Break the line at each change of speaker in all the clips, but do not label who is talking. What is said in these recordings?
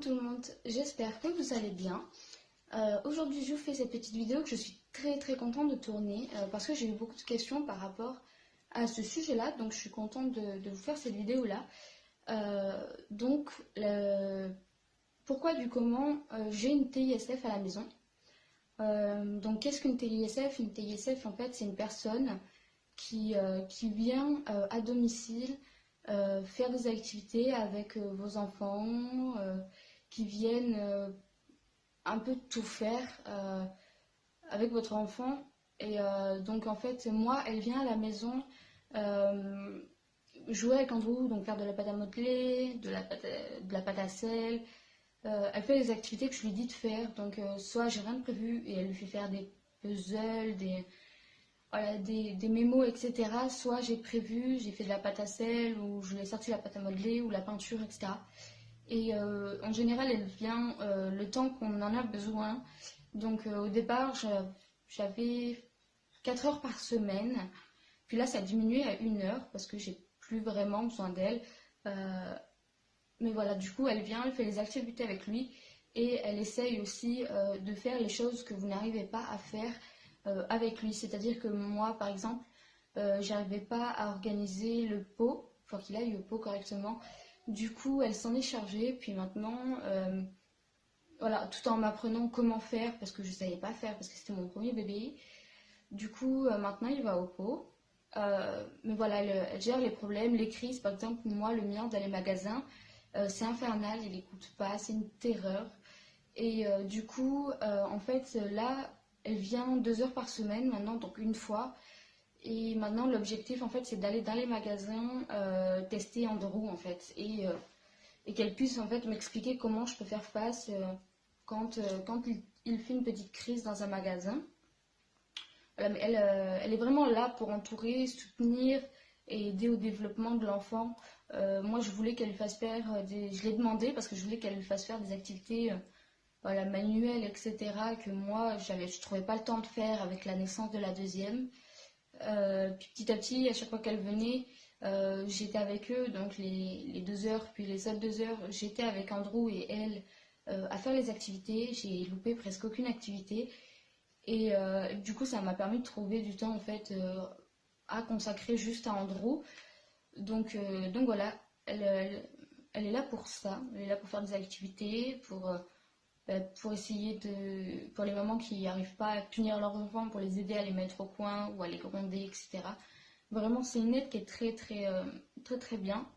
tout le monde, j'espère que vous allez bien. Aujourd'hui je vous fais cette petite vidéo que je suis très contente de tourner parce que j'ai eu beaucoup de questions par rapport à ce sujet là, donc je suis contente de vous faire cette vidéo là. Donc pourquoi du comment j'ai une TISF à la maison. Donc qu'est-ce qu'une TISF? Une TISF en fait c'est une personne qui vient à domicile faire des activités avec vos enfants, qui viennent un peu tout faire avec votre enfant. Et donc en fait, moi, elle vient à la maison jouer avec Andrew, donc faire de la pâte à modeler, de la pâte à sel. Elle fait les activités que je lui dis de faire. Donc soit j'ai rien de prévu et elle lui fait faire des puzzles, des mémos, etc. Soit j'ai prévu, j'ai fait de la pâte à sel, ou je lui ai sorti la pâte à modeler, ou la peinture, etc. Et en général, elle vient le temps qu'on en a besoin. Donc au départ, j'avais 4 heures par semaine. Puis là, ça a diminué à 1 heure parce que j'ai plus vraiment besoin d'elle. Mais voilà, du coup, elle vient, elle fait les activités avec lui. Et elle essaye aussi de faire les choses que vous n'arrivez pas à faire avec lui. C'est-à-dire que moi, par exemple, j'arrivais pas à organiser le pot, faut qu'il aille au pot correctement. Du coup, elle s'en est chargée, puis maintenant, voilà, tout en m'apprenant comment faire, parce que je savais pas faire, parce que c'était mon premier bébé. Du coup, maintenant, il va au pot. Mais voilà, elle gère les problèmes, les crises. Par exemple, moi, le mien dans les magasins, c'est infernal, il écoute pas, c'est une terreur. Et du coup, en fait, là, elle vient 2 heures par semaine maintenant, donc une fois. Et maintenant, l'objectif, en fait, c'est d'aller dans les magasins tester Andrew, en fait. Et qu'elle puisse, en fait, m'expliquer comment je peux faire face quand il fait une petite crise dans un magasin. Voilà, mais elle est vraiment là pour entourer, soutenir et aider au développement de l'enfant. Moi, je voulais qu'elle fasse faire je l'ai demandé parce que je voulais qu'elle fasse faire des activités voilà, manuelles, etc. que moi, je trouvais pas le temps de faire avec la naissance de la deuxième. Puis petit à petit, à chaque fois qu'elle venait, j'étais avec eux, donc les 2 heures, puis les autres 2 heures, j'étais avec Andrew et elle à faire les activités. J'ai loupé presque aucune activité. Et du coup, ça m'a permis de trouver du temps en fait à consacrer juste à Andrew. Donc voilà, elle est là pour ça. Elle est là pour faire des activités, pour essayer pour les mamans qui n'arrivent pas à tenir leurs enfants, pour les aider à les mettre au coin ou à les gronder, etc. Vraiment, c'est une aide qui est très bien.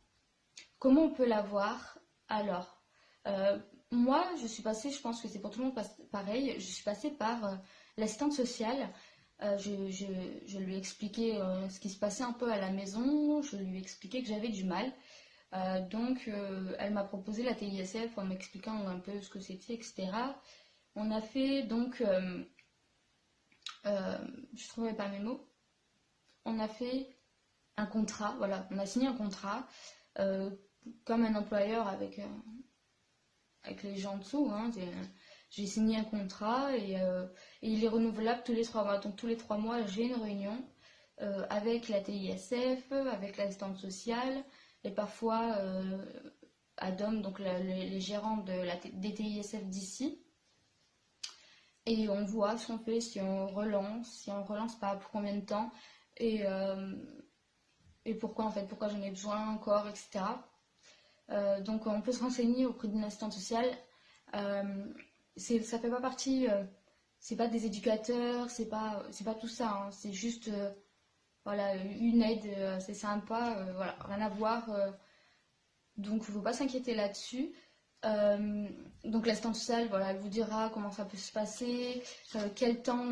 Comment on peut l'avoir? Alors, moi, je suis passée, je pense que c'est pour tout le monde pareil, je suis passée par l'assistante sociale. Je lui ai expliqué ce qui se passait un peu à la maison, je lui ai expliqué que j'avais du mal. Donc, elle m'a proposé la TISF en m'expliquant un peu ce que c'était, etc. On a fait donc, je trouvais pas mes mots, on a fait un contrat, voilà, on a signé un contrat comme un employeur avec les gens en dessous. Hein, j'ai signé un contrat et il est renouvelable tous les 3 mois. Donc tous les 3 mois, j'ai une réunion avec la TISF, avec l'assistante sociale et parfois Adam, donc les gérants des TISF d'ici. Et on voit ce qu'on fait, si on relance pas, pour combien de temps et pourquoi en fait, pourquoi j'en ai besoin encore, etc. Donc on peut se renseigner auprès d'une assistante sociale. Ça fait pas partie, c'est pas des éducateurs, c'est pas tout ça, hein, c'est juste voilà, une aide, c'est sympa, voilà, rien à voir. Donc il ne faut pas s'inquiéter là-dessus. Donc l'assistante sociale, voilà, elle vous dira comment ça peut se passer, quel temps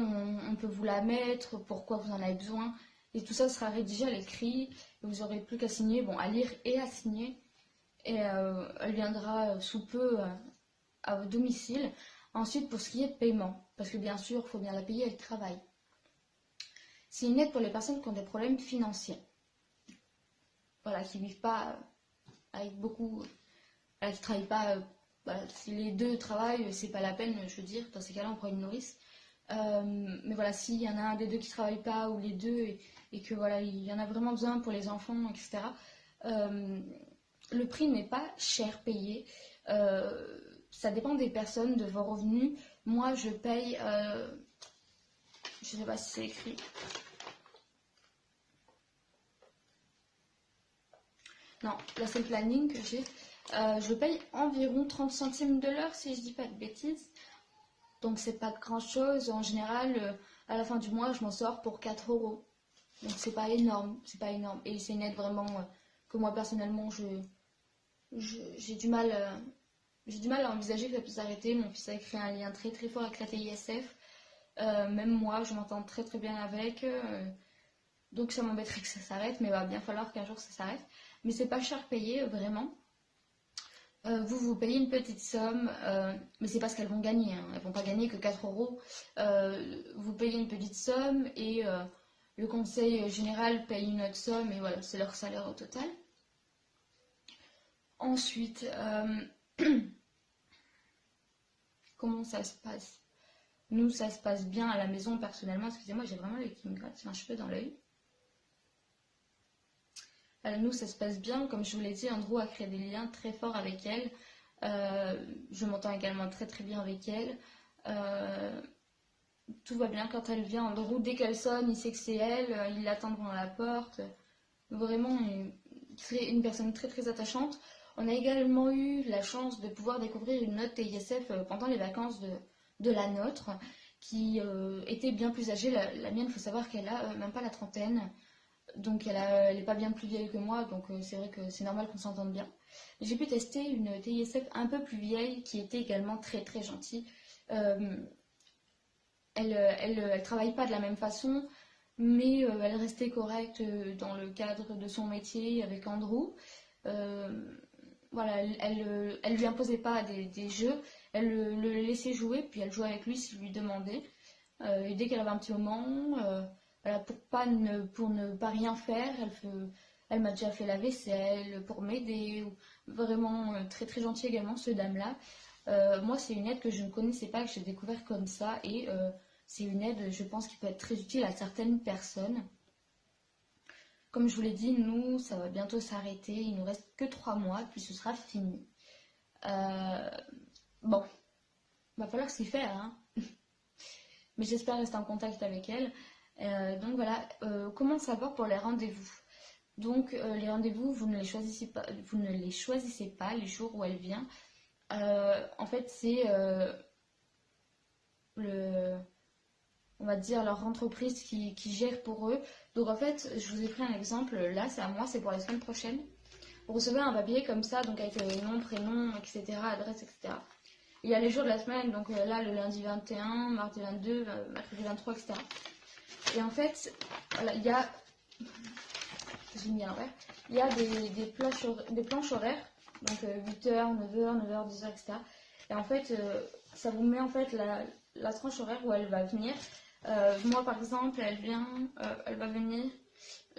on peut vous la mettre, pourquoi vous en avez besoin. Et tout ça sera rédigé à l'écrit. Et vous n'aurez plus qu'à signer, bon, à lire et à signer. Et elle viendra sous peu à votre domicile. Ensuite, pour ce qui est de paiement, parce que bien sûr, il faut bien la payer, elle travaille. C'est une aide pour les personnes qui ont des problèmes financiers. Voilà, qui ne vivent pas avec beaucoup, voilà, qui ne travaillent pas. Voilà, si les deux travaillent, c'est pas la peine, je veux dire, dans ces cas-là, on prend une nourrice. Mais voilà, s'il y en a un des deux qui ne travaille pas, ou les deux, et que voilà, il y en a vraiment besoin pour les enfants, etc. le prix n'est pas cher payé. Ça dépend des personnes, de vos revenus. Moi, je paye, je sais pas si c'est écrit. Non, là c'est le planning que j'ai. Je paye environ 30 centimes de l'heure si je dis pas de bêtises. Donc c'est pas grand chose. En général, à la fin du mois, je m'en sors pour 4 euros. Donc c'est pas énorme, c'est pas énorme. Et c'est une aide vraiment que moi personnellement, j'ai du mal, j'ai du mal à envisager que ça puisse s'arrêter. Mon fils a créé un lien très très fort avec la TISF. Même moi, je m'entends très très bien avec. Donc ça m'embêterait que ça s'arrête, mais il va bien falloir qu'un jour ça s'arrête. Mais c'est pas cher payé, vraiment. Vous payez une petite somme, mais c'est pas ce qu'elles vont gagner, hein. Elles vont pas gagner que 4 euros. Vous payez une petite somme et le conseil général paye une autre somme et voilà, c'est leur salaire au total. Ensuite, comment ça se passe? Nous, ça se passe bien à la maison personnellement. Excusez-moi, j'ai vraiment l'œil qui me gratte un cheveu dans l'œil. Nous, ça se passe bien. Comme je vous l'ai dit, Andrew a créé des liens très forts avec elle. Je m'entends également très très bien avec elle. Tout va bien quand elle vient. Andrew, dès qu'elle sonne, il sait que c'est elle. Il l'attend devant la porte. Vraiment une personne très très attachante. On a également eu la chance de pouvoir découvrir une autre TISF pendant les vacances de la nôtre, qui était bien plus âgée. La mienne, il faut savoir qu'elle a même pas la trentaine. Donc elle n'est pas bien plus vieille que moi, donc c'est vrai que c'est normal qu'on s'entende bien. J'ai pu tester une TISF un peu plus vieille qui était également très très gentille. Elle travaille pas de la même façon, mais elle restait correcte dans le cadre de son métier avec Andrew. Voilà, elle lui imposait pas des jeux, elle le laissait jouer, puis elle jouait avec lui s'il lui demandait. Et dès qu'elle avait un petit moment, voilà, pour ne pas rien faire, elle m'a déjà fait la vaisselle pour m'aider. Vraiment très très gentille également, ce dame-là. Moi, c'est une aide que je ne connaissais pas, que j'ai découvert comme ça, et c'est une aide, je pense, qui peut être très utile à certaines personnes. Comme je vous l'ai dit, nous, ça va bientôt s'arrêter. Il nous reste que 3 mois, puis ce sera fini. Bon, va falloir s'y faire, hein. Mais j'espère rester en contact avec elle. Donc voilà, comment savoir pour les rendez-vous? Donc les rendez-vous, vous ne les choisissez pas les jours où elle vient. En fait, c'est on va dire leur entreprise qui gère pour eux. Donc en fait, je vous ai pris un exemple, là c'est à moi, c'est pour la semaine prochaine. Vous recevez un papier comme ça, donc avec nom, prénom, etc., adresse, etc. Il y a les jours de la semaine, donc là le lundi 21, mardi 22, mercredi 23, etc. Et en fait, voilà, il y a, j'ai mis à l'envers, il y a des planches horaires, donc 8h, 9h, 9h, 10h, etc. Et en fait, ça vous met en fait la tranche horaire où elle va venir. Moi par exemple, elle va venir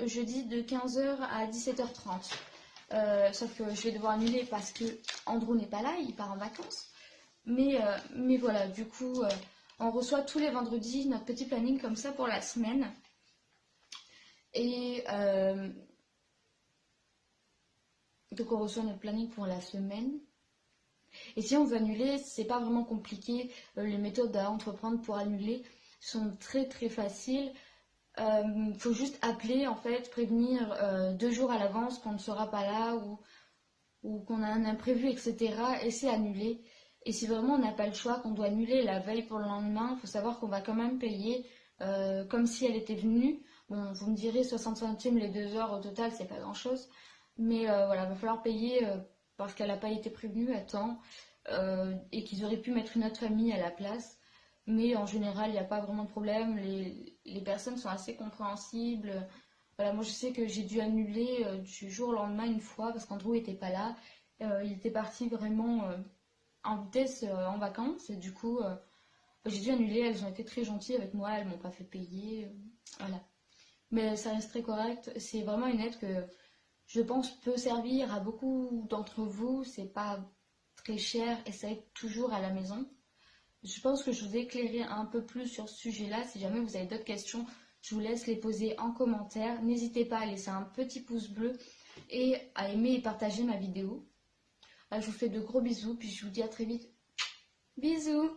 jeudi de 15h à 17h30. Sauf que je vais devoir annuler parce que Andrew n'est pas là, il part en vacances. Mais voilà, du coup, on reçoit tous les vendredis notre petit planning comme ça pour la semaine. Et donc on reçoit notre planning pour la semaine. Et si on veut annuler, c'est pas vraiment compliqué. Les méthodes à entreprendre pour annuler sont très très faciles. Faut juste appeler, en fait, prévenir 2 jours à l'avance qu'on ne sera pas là ou qu'on a un imprévu, etc. Et c'est annulé. Et si vraiment on n'a pas le choix, qu'on doit annuler la veille pour le lendemain, il faut savoir qu'on va quand même payer comme si elle était venue. Bon, vous me direz 60 centimes les 2 heures au total, c'est pas grand chose. Mais voilà, il va falloir payer parce qu'elle n'a pas été prévenue à temps et qu'ils auraient pu mettre une autre famille à la place. Mais en général, il n'y a pas vraiment de problème. Les personnes sont assez compréhensibles. Voilà, moi je sais que j'ai dû annuler du jour au lendemain une fois parce qu'Andrew n'était pas là. Il était parti vraiment en vitesse en vacances et du coup j'ai dû annuler. Elles ont été très gentilles avec moi, elles m'ont pas fait payer. Voilà. Mais ça reste très correct. C'est vraiment une aide que je pense peut servir à beaucoup d'entre vous. C'est pas très cher et ça aide toujours à la maison. Je pense que je vous ai éclairé un peu plus sur ce sujet-là. Si jamais vous avez d'autres questions, je vous laisse les poser en commentaire. N'hésitez pas à laisser un petit pouce bleu et à aimer et partager ma vidéo. Je vous fais de gros bisous, puis je vous dis à très vite. Bisous!